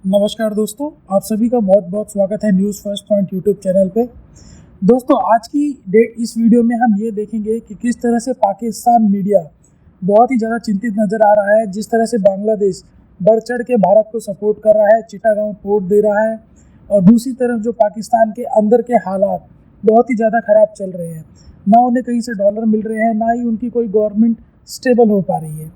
नमस्कार दोस्तों, आप सभी का बहुत बहुत स्वागत है news first point YouTube channel पे। दोस्तों, आज की डेट इस वीडियो में हम ये देखेंगे कि किस तरह से पाकिस्तान मीडिया बहुत ही ज़्यादा चिंतित नज़र आ रहा है। जिस तरह से बांग्लादेश बढ़ चढ़ के भारत को सपोर्ट कर रहा है, चिटागांव पोर्ट दे रहा है, और दूसरी तरफ जो पाकिस्तान के अंदर के हालात बहुत ही ज़्यादा ख़राब चल रहे हैं। ना उन्हें कहीं से डॉलर मिल रहे हैं, ना ही उनकी कोई गवर्नमेंट स्टेबल हो पा रही है।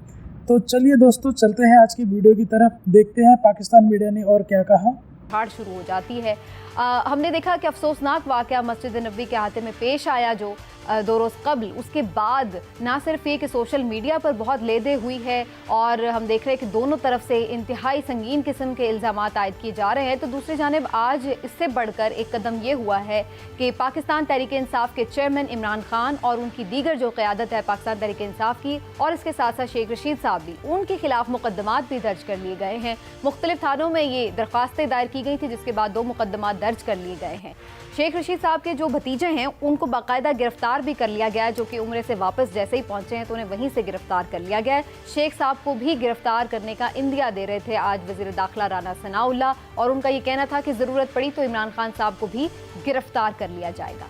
तो चलिए दोस्तों, चलते हैं आज की वीडियो की तरफ, देखते हैं पाकिस्तान मीडिया ने और क्या कहा। हाड़ शुरू हो जाती है। हमने देखा कि अफसोसनाक वाक़या मस्जिद नबवी के अहाते में पेश आया जो 2 रोज़ कबल। उसके बाद ना सिर्फ ये कि सोशल मीडिया पर बहुत लेदे हुई है और हम देख रहे हैं कि दोनों तरफ से इंतहाई संगीन किस्म के इल्ज़ामात आयद किए जा रहे हैं, तो दूसरी जानिब आज इससे बढ़कर एक कदम ये हुआ है कि पाकिस्तान तहरीक-ए-इंसाफ के चेयरमैन इमरान खान और उनकी दीगर जो क़यादत है पाकिस्तान तहरीक-ए-इंसाफ की, और इसके साथ साथ शेख रशीद साहब भी, उनके खिलाफ मुकदमात भी दर्ज कर लिए गए हैं। मुख्तलिफ थानों में ये दरख्वास्तें दायर की गई थी, जिसके बाद 2 मुकदमात दर्ज कर लिए गए हैं। शेख रशीद साहब के जो भतीजे हैं उनको बाकायदा गिरफ्तार भी कर लिया गया है, जो कि उम्रे से वापस जैसे ही पहुंचे हैं तो उन्हें वहीं से गिरफ्तार कर लिया गया है। शेख साहब को भी गिरफ्तार करने का इंदिया दे रहे थे आज वज़ीर दाखिला राना सनाउल्लाह, और उनका ये कहना था कि ज़रूरत पड़ी तो इमरान खान साहब को भी गिरफ्तार कर लिया जाएगा।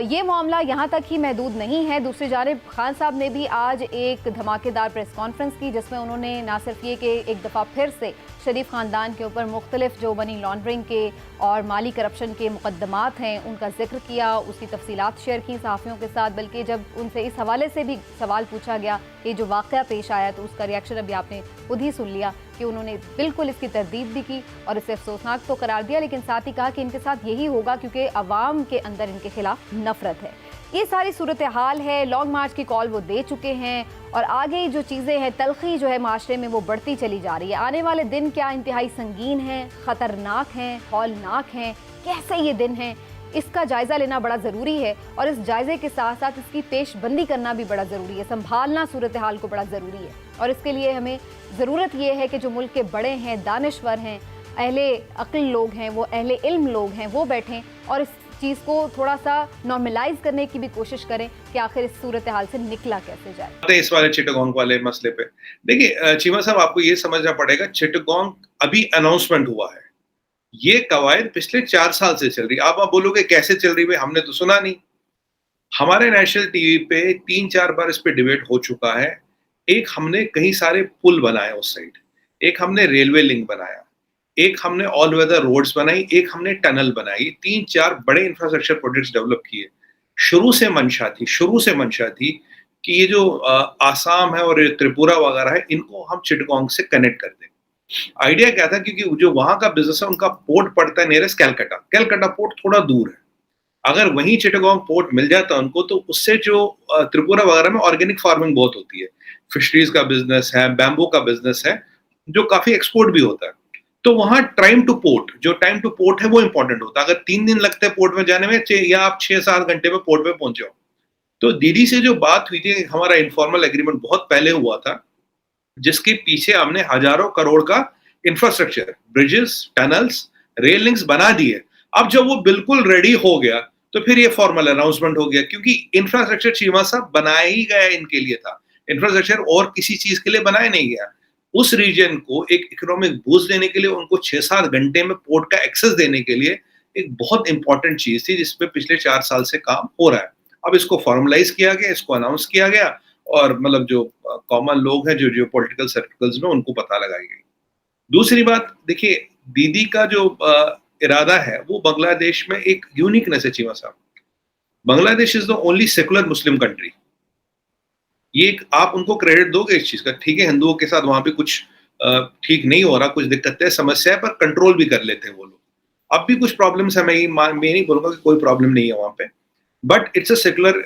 ये मामला यहाँ तक ही महदूद नहीं है। दूसरी जानिब खान साहब ने भी आज एक धमाकेदार प्रेस कॉन्फ्रेंस की, जिसमें उन्होंने ना सिर्फ ये कि एक दफ़ा फिर से शरीफ ख़ानदान के ऊपर मुख्तलिफ जो मनी लॉन्ड्रिंग के और माली करप्शन के मुकदमात हैं उनका जिक्र किया, उसकी तफसीलात शेयर की सहाफ़ियों के साथ, बल्कि जब उनसे इस हवाले से भी सवाल पूछा गया कि जो वाक़या पेश आया तो उसका रिएक्शन अभी आपने खुद ही सुन लिया कि उन्होंने बिल्कुल इसकी तरदीद भी की और इसे अफसोसनाक तो करार दिया, लेकिन साथ ही कहा कि इनके साथ यही होगा क्योंकि अवाम के अंदर इनके खिलाफ नफरत है। ये सारी सूरत हाल है। लॉन्ग मार्च की कॉल वो दे चुके हैं और आगे जो चीज़ें हैं, तलखी जो है माशरे में वो बढ़ती चली जा रही है। आने वाले दिन क्या इंतहाई संगीन हैं, ख़तरनाक हैं, हौलनाक हैं। कैसे ये दिन हैं, इसका जायज़ा लेना बड़ा ज़रूरी है और इस जायज़े के साथ साथ इसकी पेशबंदी करना भी बड़ा ज़रूरी है। संभालना सूरत हाल को बड़ा ज़रूरी है और इसके लिए हमें ज़रूरत ये है कि जो मुल्क के बड़े हैं, दानिश्वर हैं, अहले अक्ल लोग हैं, वो अहले इल्म लोग हैं, वो बैठें और इस चीज़ को थोड़ा सा नॉर्मलाइज करने की भी कोशिश करें कि आखिर इस सूरत हाल से निकला कैसे जाए। इस वाले चिटागोंग वाले मसले पे देखिए चीमा साहब, आपको ये समझना पड़ेगा, चिटागोंग अभी अनाउंसमेंट हुआ है। ये कवायद पिछले 4 साल से चल रही। आप बोलोगे कैसे चल रही है, हमने तो सुना नहीं। हमारे नेशनल टीवी पे 3-4 बार इस पे डिबेट हो चुका है। एक हमने कई सारे पुल बनाए उस साइड, एक हमने रेलवे लिंक बनाया, एक हमने ऑल वेदर रोड्स बनाई, एक हमने टनल बनाई, 3-4 बड़े इंफ्रास्ट्रक्चर प्रोजेक्ट्स डेवलप किए। शुरू से मंशा थी कि ये जो आसाम है और त्रिपुरा वगैरह है, इनको हम चिटगांग से कनेक्ट कर दें। आइडिया क्या था, क्योंकि जो वहां का बिजनेस है, उनका पोर्ट पड़ता है नियरेस्ट कैलकाटा पोर्ट थोड़ा दूर है। अगर वहीं चिटगांग पोर्ट मिल जाता उनको, तो उससे जो त्रिपुरा वगैरह में ऑर्गेनिक फार्मिंग बहुत होती है, फिशरीज का बिजनेस है, बैम्बू का बिजनेस है, जो काफी एक्सपोर्ट भी होता है। तो वहां टाइम टू पोर्ट है वो इंपॉर्टेंट होता है। अगर 3 दिन लगते हैं पोर्ट में जाने में, या आप 6-7 घंटे में पोर्ट में पहुंच जाओ। तो दीदी से जो बात हुई थी, हमारा इनफॉर्मल एग्रीमेंट बहुत पहले हुआ था, जिसके पीछे हमने हजारों करोड़ का infrastructure, bridges, tunnels, rail links बना दिए। अब जब वो बिल्कुल रेडी हो गया तो फिर ये फॉर्मल अनाउंसमेंट हो गया, क्योंकि इंफ्रास्ट्रक्चर चीमा साहब बनाया ही गया इनके लिए था। इंफ्रास्ट्रक्चर और किसी चीज के लिए बनाया नहीं गया। उस रीजन को एक इकोनॉमिक बूस्ट देने के लिए, उनको 6-7 घंटे में पोर्ट का एक्सेस देने के लिए एक बहुत इंपॉर्टेंट चीज थी, जिसपे पिछले 4 साल से काम हो रहा है। अब इसको फॉर्मलाइज किया गया, इसको अनाउंस किया गया, और मतलब जो कॉमन लोग हैं, जो पॉलिटिकल सर्कल्स में, उनको पता लगाई गई। दूसरी बात देखिए, दीदी का जो इरादा है वो बांग्लादेश में एक यूनिकनेस है चीमा साहब। Bangladesh is the only secular Muslim country. ये आप उनको क्रेडिट दोगे इस चीज का? ठीक है, हिंदुओं के साथ वहां पे कुछ ठीक नहीं हो रहा, कुछ दिक्कत है, समस्या है, पर कंट्रोल भी कर लेते हैं वो लोग। अब भी कुछ प्रॉब्लम्स है, मैं नहीं बोलूंगा कि कोई प्रॉब्लम नहीं है वहां पे, but it's a secular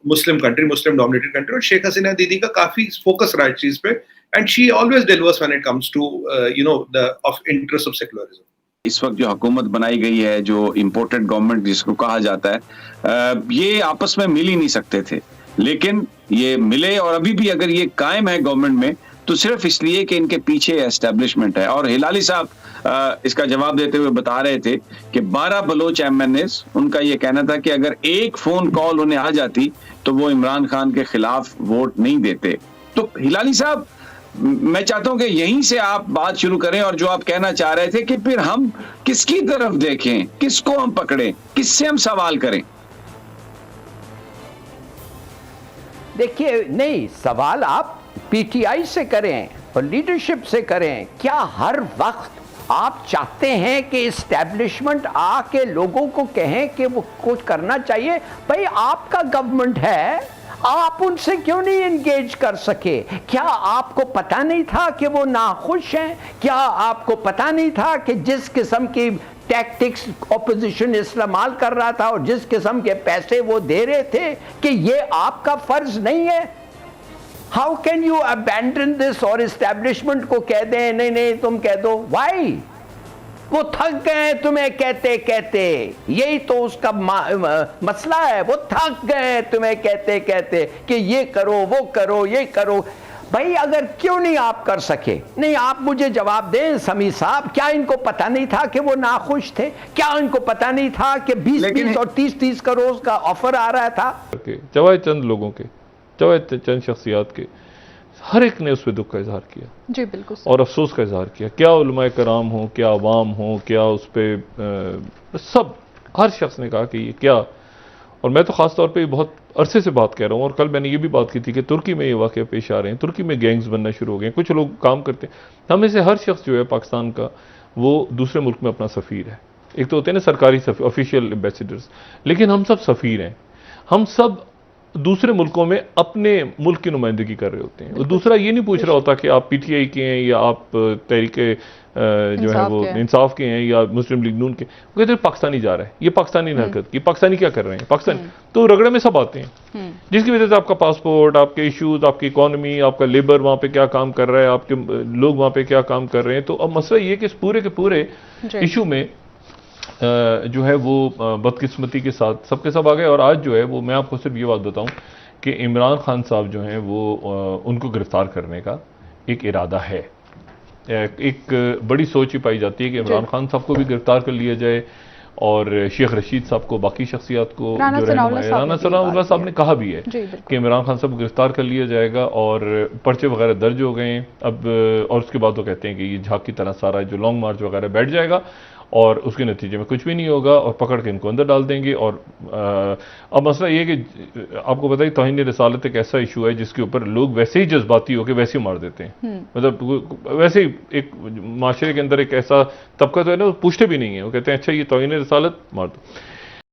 Muslim country, Muslim dominated country. और शेख हसीना दीदी का काफी फोकस रहा है इस चीज पे, and she always delivers when it comes to the of interest of secularism. इस वक्त जो हुकूमत बनाई गई है, जो इम्पोर्टेड गवर्नमेंट जिसको कहा जाता है, ये आपस में मिल ही नहीं सकते थे, लेकिन ये मिले। और अभी भी अगर ये कायम है गवर्नमेंट में, तो सिर्फ इसलिए कि इनके पीछे एस्टेब्लिशमेंट है। और हिलाली साहब इसका जवाब देते हुए बता रहे थे कि 12 बलोच एमएनएस, उनका ये कहना था कि अगर एक फोन कॉल उन्हें आ जाती तो वो इमरान खान के खिलाफ वोट नहीं देते। तो हिलाली साहब, मैं चाहता हूं कि यहीं से आप बात शुरू करें और जो आप कहना चाह रहे थे कि फिर हम किसकी तरफ देखें, किसको हम पकड़ें, किससे हम सवाल करें। देखिए, नहीं, सवाल आप पीटीआई से करें और लीडरशिप से करें। क्या हर वक्त आप चाहते हैं कि इस्टेब्लिशमेंट आके लोगों को कहें कि वो कुछ करना चाहिए? भाई, आपका गवर्नमेंट है, आप उनसे क्यों नहीं एंगेज कर सके? क्या आपको पता नहीं था कि वो नाखुश हैं? क्या आपको पता नहीं था कि जिस किस्म की टैक्टिक्स ऑपोजिशन इस्तेमाल कर रहा था और जिस किस्म के पैसे वो दे रहे थे, कि ये आपका फर्ज नहीं है? How can you abandon this और इस्टेब्लिशमेंट को कह दें नहीं नहीं तुम कह दो? वाई? वो थक गए तुम्हें कहते कहते, यही तो उसका मसला है। वो थक गए तुम्हें कहते कहते कि ये करो, वो करो, ये करो। भाई, अगर क्यों नहीं आप कर सके? नहीं, आप मुझे जवाब दें समी साहब, क्या इनको पता नहीं था कि वो नाखुश थे? क्या इनको पता नहीं था कि 20-20 और 30-30 करोड़ का ऑफर आ रहा था? चवाए चंद लोगों के, चवाए चंद शख्सियात के, हर एक ने उस पर दुख का इजहार किया जी, बिल्कुल, और अफसोस का इजहार किया। क्या उलमाए कराम हो, क्या अवाम हो, क्या उस पर सब, हर शख्स ने कहा कि ये क्या। और मैं तो ख़ास तौर पे बहुत अरसे से बात कह रहा हूँ, और कल मैंने ये भी बात की थी कि तुर्की में ये वाक़या पेश आ रहे हैं, तुर्की में गैंग्स बनना शुरू हो गए, कुछ लोग काम करते हैं। हम में से हर शख्स जो है पाकिस्तान का, वो दूसरे मुल्क में अपना सफ़ीर है। एक तो होते हैं ना सरकारी ऑफिशियल एम्बेसडर्स, लेकिन हम सब सफ़ीर हैं। हम सब दूसरे मुल्कों में अपने मुल्क की नुमाइंदगी कर रहे होते हैं। और दूसरा ये नहीं पूछ रहा होता कि आप पीटीआई के हैं या आप तहरीके जो है वो इंसाफ के हैं या मुस्लिम लीग नून के। वो कहते हैं पाकिस्तानी जा रहा है, ये पाकिस्तानी हरकत की, पाकिस्तानी क्या कर रहे हैं, पाकिस्तानी। तो रगड़े में सब आते हैं, जिसकी वजह से आपका पासपोर्ट, आपके इश्यूज, आपकी इकॉनमी, आपका लेबर वहाँ पे क्या काम कर रहा है, आपके लोग वहाँ पे क्या काम कर रहे हैं। तो अब मसला ये कि इस पूरे के पूरे इशू में जो है वो बदकिस्मती के साथ सबके सब आ गए। और आज जो है वो, मैं आपको सिर्फ ये बात बताऊं कि इमरान खान साहब जो हैं वो उनको गिरफ्तार करने का एक इरादा है। एक बड़ी सोच ही पाई जाती है कि इमरान खान साहब को भी गिरफ्तार कर लिया जाए और शेख रशीद साहब को, बाकी शख्सियात को, राना सनाउल्लाह साहब ने कहा भी है कि इमरान खान साहब को गिरफ्तार कर लिया जाएगा और पर्चे वगैरह दर्ज हो गए हैं अब। और उसके बाद वो कहते हैं कि ये झाग की तरह सारा जो लॉन्ग मार्च वगैरह बैठ जाएगा और उसके नतीजे में कुछ भी नहीं होगा और पकड़ के इनको अंदर डाल देंगे। और अब मसला ये है कि आपको पता ही तौहीन रिसालत एक ऐसा इशू है जिसके ऊपर लोग वैसे ही जज्बाती होकर वैसे ही मार देते हैं। मतलब वैसे ही एक माशरे के अंदर एक ऐसा तबका तो है ना, वो पूछते भी नहीं है, वो कहते हैं अच्छा ये तौहीन रिसालत, मार दो।